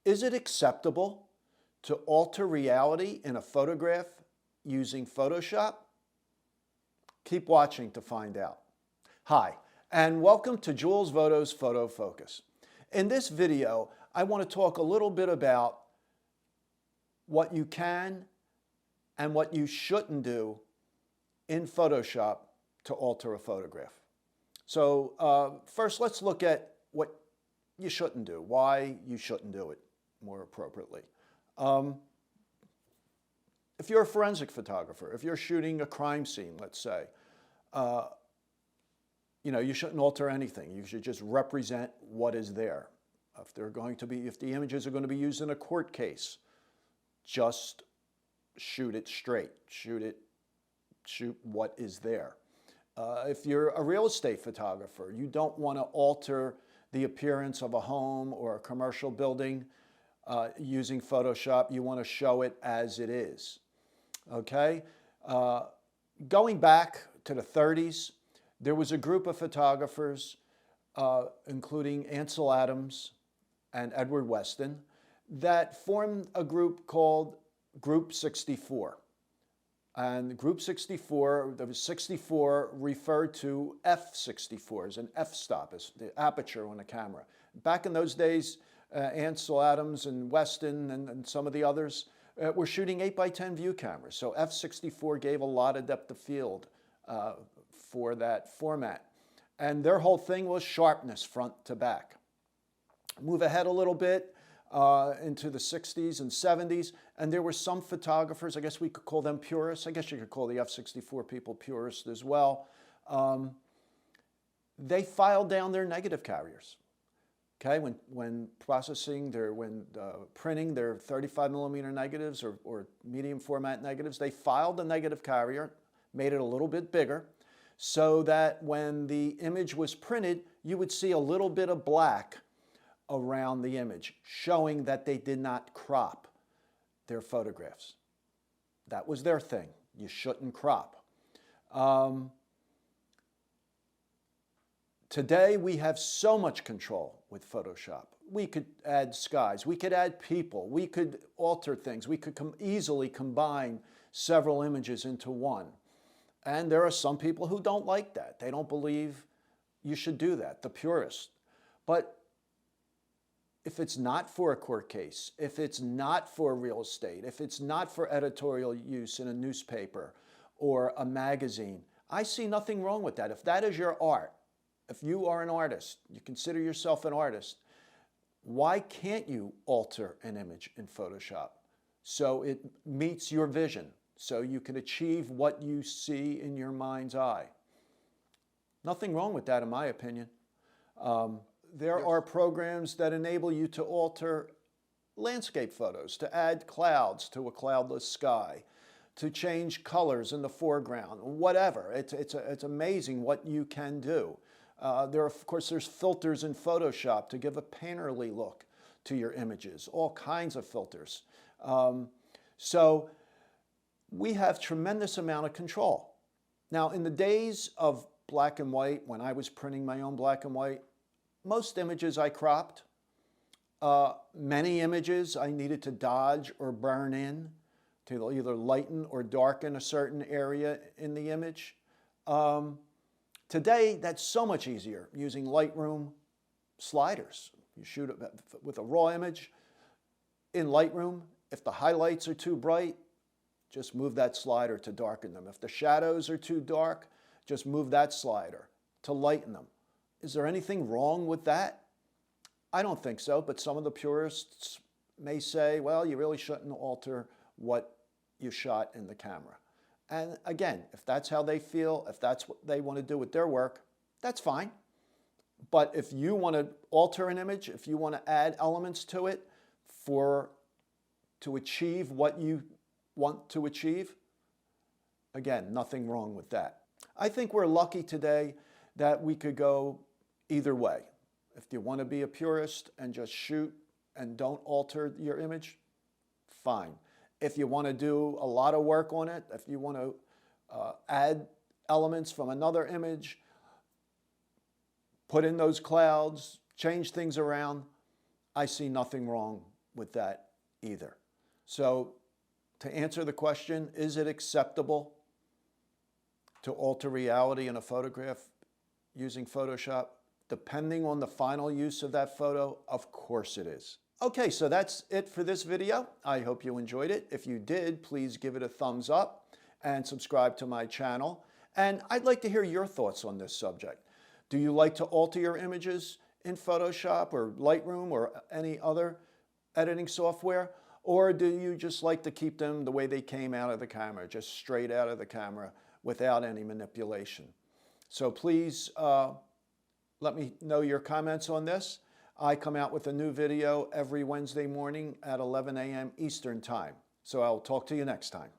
Is it acceptable to alter reality in a photograph using Photoshop? Keep watching to find out. Hi, and welcome to Jules Voto's Photo Focus. In this video, I want to talk a little bit about what you can and what you shouldn't do in Photoshop to alter a photograph. So first, let's look at what you shouldn't do, why you shouldn't do it more appropriately. If you're a forensic photographer, if you're shooting a crime scene, let's say, you shouldn't alter anything. You should just represent what is there. If the images are going to be used in a court case, just shoot it straight. Shoot what is there. If you're a real estate photographer, you don't want to alter the appearance of a home or a commercial building using Photoshop. You want to show it as it is. Okay? Going back to the 30s, there was a group of photographers, including Ansel Adams and Edward Weston, that formed a group called Group 64. And Group 64, there was 64 referred to f/64s, an f-stop, is the aperture on a camera. Back in those days, Ansel Adams and Weston and some of the others were shooting 8x10 view cameras. So f/64 gave a lot of depth of field for that format. And their whole thing was sharpness front to back. Move ahead a little bit into the 60s and 70s, and there were some photographers, I guess we could call them purists. I guess you could call the f/64 people purists as well. They filed down their negative carriers. Okay, when printing their 35mm negatives or medium format negatives, they filed the negative carrier, made it a little bit bigger, so that when the image was printed, you would see a little bit of black around the image, showing that they did not crop their photographs. That was their thing. You shouldn't crop. Today, we have so much control with Photoshop. We could add skies, we could add people, we could alter things, we could easily combine several images into one. And there are some people who don't like that. They don't believe you should do that, the purists. But if it's not for a court case, if it's not for real estate, if it's not for editorial use in a newspaper or a magazine, I see nothing wrong with that. If that is your art, if you are an artist, you consider yourself an artist, why can't you alter an image in Photoshop so it meets your vision, so you can achieve what you see in your mind's eye? Nothing wrong with that, in my opinion. There are programs that enable you to alter landscape photos, to add clouds to a cloudless sky, to change colors in the foreground, whatever. It's amazing what you can do. Of course, there's filters in Photoshop to give a painterly look to your images, all kinds of filters. So we have tremendous amount of control. Now, in the days of black and white, when I was printing my own black and white, most images I cropped. Many images I needed to dodge or burn in to either lighten or darken a certain area in the image. Today, that's so much easier using Lightroom sliders. You shoot it with a raw image in Lightroom. If the highlights are too bright, just move that slider to darken them. If the shadows are too dark, just move that slider to lighten them. Is there anything wrong with that? I don't think so, but some of the purists may say, well, you really shouldn't alter what you shot in the camera. And again, if that's how they feel, if that's what they want to do with their work, that's fine. But if you want to alter an image, if you want to add elements to it to achieve what you want to achieve, again, nothing wrong with that. I think we're lucky today that we could go either way. If you want to be a purist and just shoot and don't alter your image, fine. If you want to do a lot of work on it, if you want to add elements from another image, put in those clouds, change things around, I see nothing wrong with that either. So to answer the question, is it acceptable to alter reality in a photograph using Photoshop? Depending on the final use of that photo, of course it is. Okay, so that's it for this video. I hope you enjoyed it. If you did, please give it a thumbs up and subscribe to my channel. And I'd like to hear your thoughts on this subject. Do you like to alter your images in Photoshop or Lightroom or any other editing software? Or do you just like to keep them the way they came out of the camera, just straight out of the camera without any manipulation? So please let me know your comments on this. I come out with a new video every Wednesday morning at 11 a.m. Eastern Time. So I'll talk to you next time.